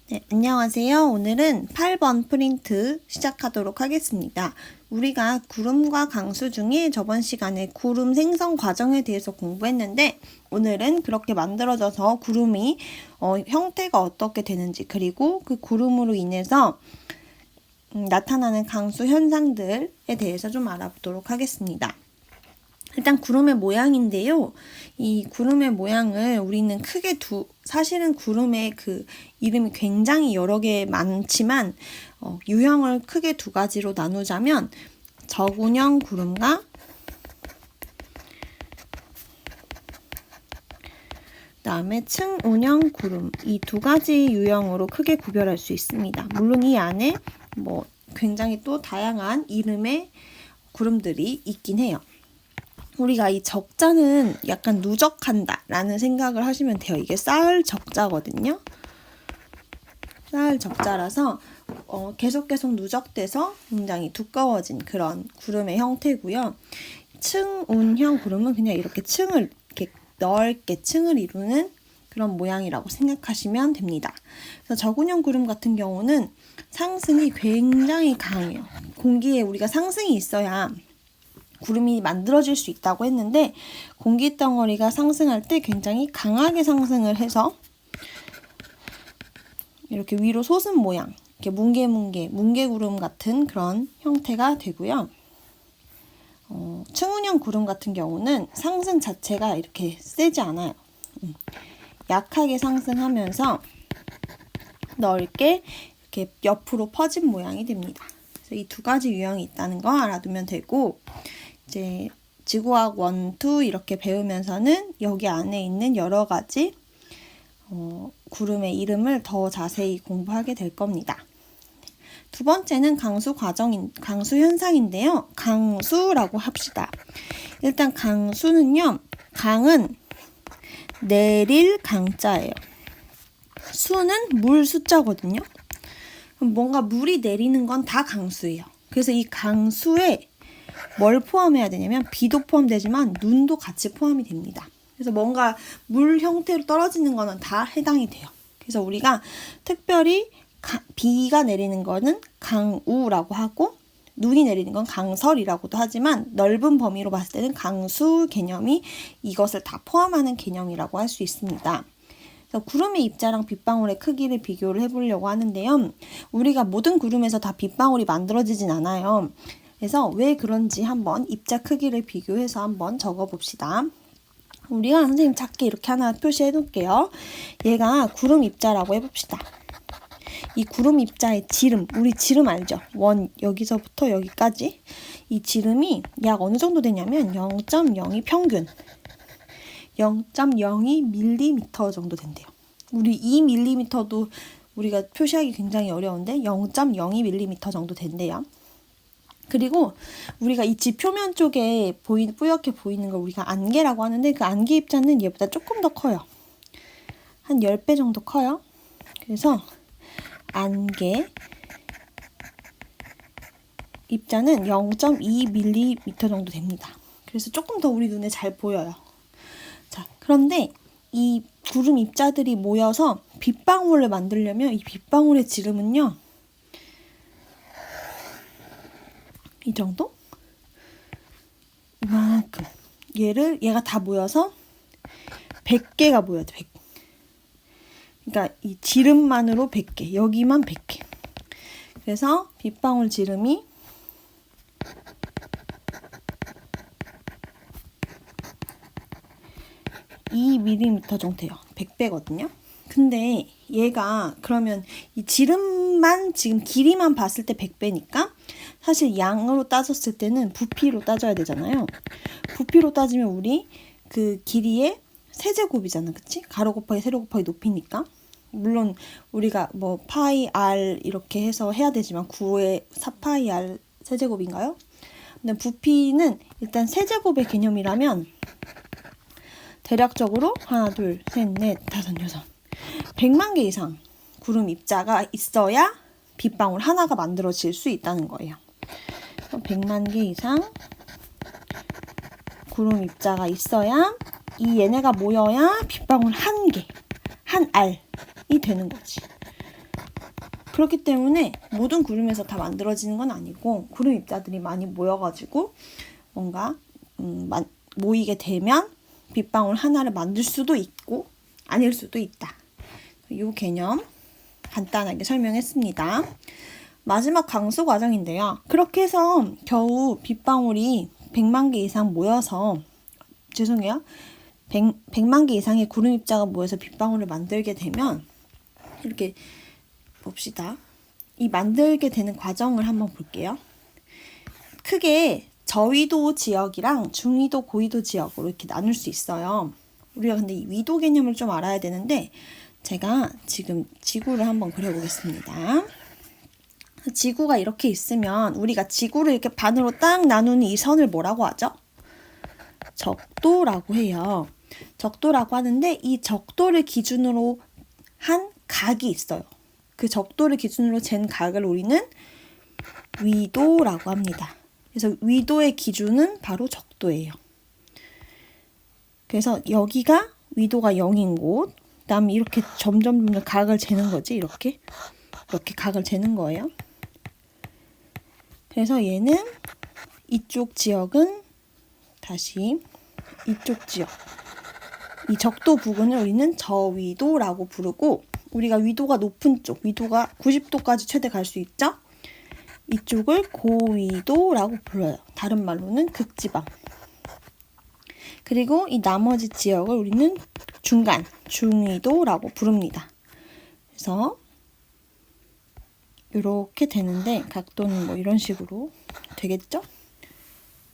네, 안녕하세요. 오늘은 8번 프린트 시작하도록 하겠습니다. 우리가 구름과 강수 중에 저번 시간에 구름 생성 과정에 대해서 공부했는데 오늘은 그렇게 만들어져서 구름이 형태가 어떻게 되는지 그리고 그 구름으로 인해서 나타나는 강수 현상들에 대해서 좀 알아보도록 하겠습니다. 일단 구름의 모양인데요. 이 구름의 모양을 우리는 크게 사실은 구름의 그 이름이 굉장히 여러 개 많지만 유형을 크게 두 가지로 나누자면 저군형 구름과 그다음에 층운형 구름, 이 두 가지 유형으로 크게 구별할 수 있습니다. 물론 이 안에 굉장히 또 다양한 이름의 구름들이 있긴 해요. 우리가 이 적자는 약간 누적한다 라는 생각을 하시면 돼요. 이게 쌓을 적자거든요. 쌓을 적자라서 계속 누적돼서 굉장히 두꺼워진 그런 구름의 형태고요. 층운형 구름은 그냥 이렇게 층을 이렇게 넓게 층을 이루는 그런 모양이라고 생각하시면 됩니다. 그래서 저군형 구름 같은 경우는 상승이 굉장히 강해요. 공기에 우리가 상승이 있어야 구름이 만들어질 수 있다고 했는데 공기덩어리가 상승할 때 굉장히 강하게 상승을 해서 이렇게 위로 솟은 모양, 이렇게 뭉게구름 같은 그런 형태가 되고요. 층운형 구름 같은 경우는 상승 자체가 이렇게 세지 않아요. 약하게 상승하면서 넓게 이렇게 옆으로 퍼진 모양이 됩니다. 그래서 이 두 가지 유형이 있다는 거 알아두면 되고, 이제 지구과학 1, 2 이렇게 배우면서는 여기 안에 있는 여러 가지 구름의 이름을 더 자세히 공부하게 될 겁니다. 두 번째는 강수 현상인데요. 강수라고 합시다. 일단 강수는요, 강은 내릴 강자예요. 수는 물 숫자거든요. 뭔가 물이 내리는 건 다 강수예요. 그래서 이 강수에 뭘 포함해야 되냐면 비도 포함되지만 눈도 같이 포함이 됩니다. 그래서 뭔가 물 형태로 떨어지는 거는 다 해당이 돼요. 그래서 우리가 특별히 비가 내리는 거는 강우라고 하고 눈이 내리는 건 강설이라고도 하지만 넓은 범위로 봤을 때는 강수 개념이 이것을 다 포함하는 개념이라고 할 수 있습니다. 그래서 구름의 입자랑 빗방울의 크기를 비교를 해보려고 하는데요. 우리가 모든 구름에서 다 빗방울이 만들어지진 않아요. 그래서 왜 그런지 한번 입자 크기를 비교해서 한번 적어봅시다. 우리가 선생님 작게 이렇게 하나 표시해 놓을게요. 얘가 구름 입자라고 해봅시다. 이 구름 입자의 지름, 우리 지름 알죠? 여기서부터 여기까지 이 지름이 약 어느 정도 되냐면 0.02 평균 0.02mm 정도 된대요. 우리 2mm도 우리가 표시하기 굉장히 어려운데 0.02mm 정도 된대요. 그리고 우리가 이 지 표면 쪽에 뿌옇게 보이는 걸 우리가 안개라고 하는데 그 안개 입자는 얘보다 조금 더 커요. 한 10배 정도 커요. 그래서 안개 입자는 0.2mm 정도 됩니다. 그래서 조금 더 우리 눈에 잘 보여요. 자, 그런데 이 구름 입자들이 모여서 빗방울을 만들려면 이 빗방울의 지름은요. 이 정도? 이만큼. 얘가 다 모여서 100개가 모여야 돼. 100. 그러니까 이 지름만으로 100개. 여기만 100개. 그래서 빗방울 지름이 2mm 정도 돼요. 100배거든요. 근데 얘가 그러면 이 지름만 지금 길이만 봤을 때 100배니까 사실 양으로 따졌을 때는 부피로 따져야 되잖아요. 부피로 따지면 우리 그 길이의 세제곱이잖아. 그치? 가로 곱하기 세로 곱하기 높이니까. 물론 우리가 파이 r 이렇게 해서 해야 되지만 9의 4파이 r 세제곱인가요? 근데 부피는 일단 세제곱의 개념이라면 대략적으로 하나, 둘, 셋, 넷, 다섯, 여섯 100만 개 이상 구름 입자가 있어야 빗방울 하나가 만들어질 수 있다는 거예요. 100만 개 이상 구름 입자가 있어야 얘네가 모여야 빗방울 한 개, 한 알이 되는 거지. 그렇기 때문에 모든 구름에서 다 만들어지는 건 아니고 구름 입자들이 많이 모여가지고 뭔가 모이게 되면 빗방울 하나를 만들 수도 있고 아닐 수도 있다. 이 개념 간단하게 설명했습니다. 마지막 강수 과정인데요. 그렇게 해서 겨우 빗방울이 100만 개 이상 모여서 100만 개 이상의 구름 입자가 모여서 빗방울을 만들게 되면 이렇게 봅시다. 이 만들게 되는 과정을 한번 볼게요. 크게 저위도 지역이랑 중위도, 고위도 지역으로 이렇게 나눌 수 있어요. 우리가 근데 이 위도 개념을 좀 알아야 되는데 제가 지금 지구를 한번 그려보겠습니다. 지구가 이렇게 있으면 우리가 지구를 이렇게 반으로 딱 나누는 이 선을 뭐라고 하죠? 적도라고 해요. 적도라고 하는데 이 적도를 기준으로 한 각이 있어요. 그 적도를 기준으로 잰 각을 우리는 위도라고 합니다. 그래서 위도의 기준은 바로 적도예요. 그래서 여기가 위도가 0인 곳, 그 다음에 이렇게 점점 각을 재는 거지. 이렇게 각을 재는 거예요. 그래서 얘는 이쪽 지역은 다시 이쪽 지역, 이 적도 부근을 우리는 저위도라고 부르고, 우리가 위도가 높은 쪽, 위도가 90도까지 최대 갈 수 있죠? 이쪽을 고위도라고 불러요. 다른 말로는 극지방. 그리고 이 나머지 지역을 우리는 중간, 중위도라고 부릅니다. 그래서 이렇게 되는데 각도는 뭐 이런 식으로 되겠죠?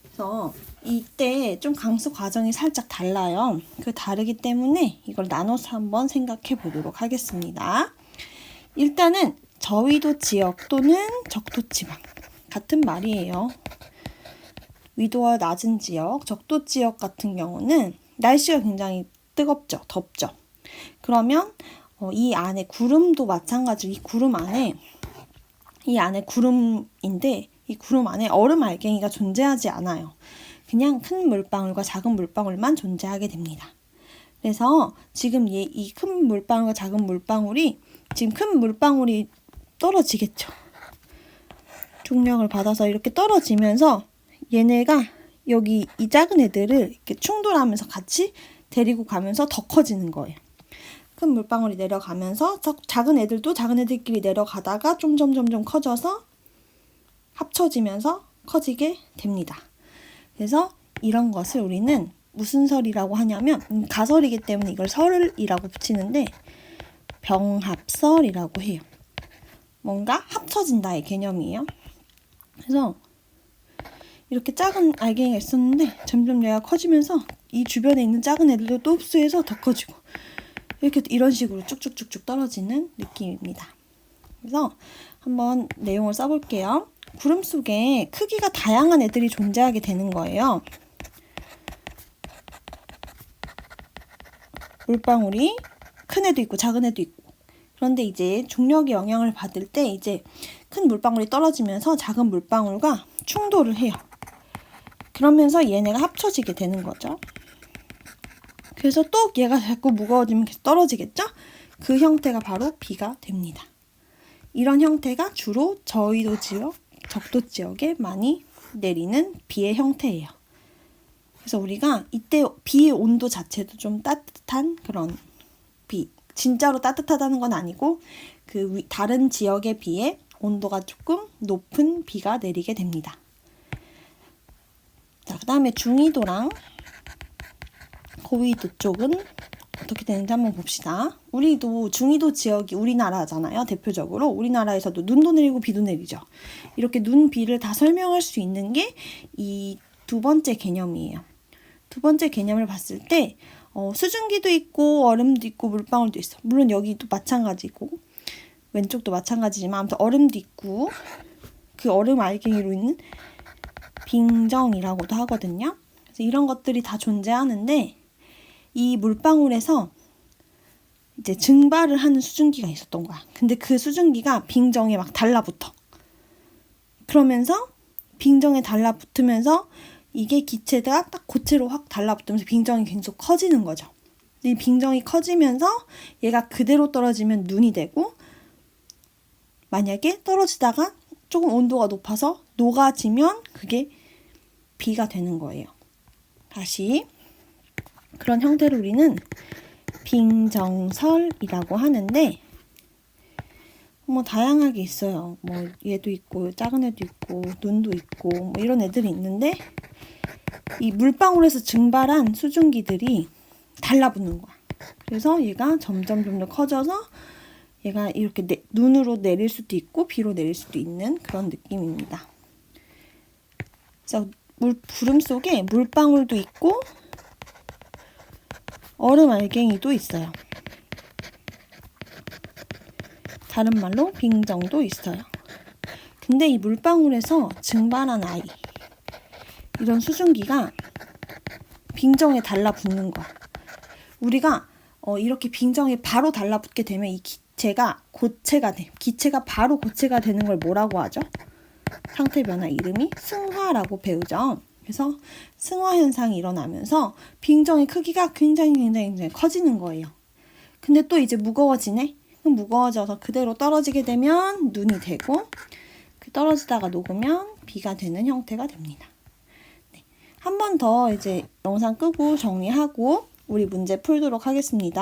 그래서 이때 좀 강수 과정이 살짝 달라요. 그 다르기 때문에 이걸 나눠서 한번 생각해 보도록 하겠습니다. 일단은 저위도 지역 또는 적도 지방 같은 말이에요. 위도가 낮은 지역, 적도 지역 같은 경우는 날씨가 굉장히 뜨겁죠, 덥죠. 그러면 이 안에 구름도 마찬가지로 이 안에 구름인데 이 구름 안에 얼음 알갱이가 존재하지 않아요. 그냥 큰 물방울과 작은 물방울만 존재하게 됩니다. 그래서 지금 이 큰 물방울과 작은 물방울이 지금 큰 물방울이 떨어지겠죠. 중력을 받아서 이렇게 떨어지면서 얘네가 여기 이 작은 애들을 이렇게 충돌하면서 같이 데리고 가면서 더 커지는 거예요. 큰 물방울이 내려가면서 작은 애들도 작은 애들끼리 내려가다가 점점 커져서 합쳐지면서 커지게 됩니다. 그래서 이런 것을 우리는 무슨 설이라고 하냐면 가설이기 때문에 이걸 설이라고 붙이는데 병합설이라고 해요. 뭔가 합쳐진다의 개념이에요. 그래서 이렇게 작은 알갱이가 있었는데 점점 얘가 커지면서 이 주변에 있는 작은 애들도 또 흡수해서 더 커지고 이런 식으로 쭉쭉쭉쭉 떨어지는 느낌입니다. 그래서 한번 내용을 써볼게요. 구름 속에 크기가 다양한 애들이 존재하게 되는 거예요. 물방울이 큰 애도 있고 작은 애도 있고. 그런데 이제 중력의 영향을 받을 때 이제 큰 물방울이 떨어지면서 작은 물방울과 충돌을 해요. 그러면서 얘네가 합쳐지게 되는 거죠. 그래서 또 얘가 자꾸 무거워지면 계속 떨어지겠죠? 그 형태가 바로 비가 됩니다. 이런 형태가 주로 저위도 지역, 적도 지역에 많이 내리는 비의 형태예요. 그래서 우리가 이때 비의 온도 자체도 좀 따뜻한 그런 비, 진짜로 따뜻하다는 건 아니고 그 다른 지역에 비해 온도가 조금 높은 비가 내리게 됩니다. 자, 그 다음에 중위도랑 고위도 쪽은 어떻게 되는지 한번 봅시다. 우리도 중위도 지역이 우리나라잖아요. 대표적으로 우리나라에서도 눈도 내리고 비도 내리죠. 이렇게 눈, 비를 다 설명할 수 있는 게 이 두 번째 개념이에요. 두 번째 개념을 봤을 때 수증기도 있고 얼음도 있고 물방울도 있어. 물론 여기도 마찬가지고 왼쪽도 마찬가지지만 아무튼 얼음도 있고 그 얼음 알갱이로 있는 빙정이라고도 하거든요. 그래서 이런 것들이 다 존재하는데 이 물방울에서 이제 증발을 하는 수증기가 있었던 거야. 근데 그 수증기가 빙정에 막 달라붙어. 그러면서 빙정에 달라붙으면서 이게 기체가 딱 고체로 확 달라붙으면서 빙정이 계속 커지는 거죠. 이 빙정이 커지면서 얘가 그대로 떨어지면 눈이 되고 만약에 떨어지다가 조금 온도가 높아서 녹아지면 그게 비가 되는 거예요. 다시 그런 형태를 우리는 빙정설이라고 하는데 뭐 다양하게 있어요. 뭐 얘도 있고 작은 애도 있고 눈도 있고 뭐 이런 애들이 있는데 이 물방울에서 증발한 수증기들이 달라붙는 거야. 그래서 얘가 점점 더 커져서 얘가 이렇게 눈으로 내릴 수도 있고 비로 내릴 수도 있는 그런 느낌입니다. 그래서 구름 속에 물방울도 있고 얼음 알갱이도 있어요. 다른 말로 빙정도 있어요. 근데 이 물방울에서 증발한 아이, 이런 수증기가 빙정에 달라붙는 거야. 우리가 이렇게 빙정에 바로 달라붙게 되면 이 기체가 고체가 돼. 기체가 바로 고체가 되는 걸 뭐라고 하죠? 상태 변화 이름이 승화라고 배우죠. 그래서 승화 현상이 일어나면서 빙정의 크기가 굉장히 커지는 거예요. 근데 또 이제 무거워지네? 그럼 무거워져서 그대로 떨어지게 되면 눈이 되고 떨어지다가 녹으면 비가 되는 형태가 됩니다. 네. 한 번 더 이제 영상 끄고 정리하고 우리 문제 풀도록 하겠습니다.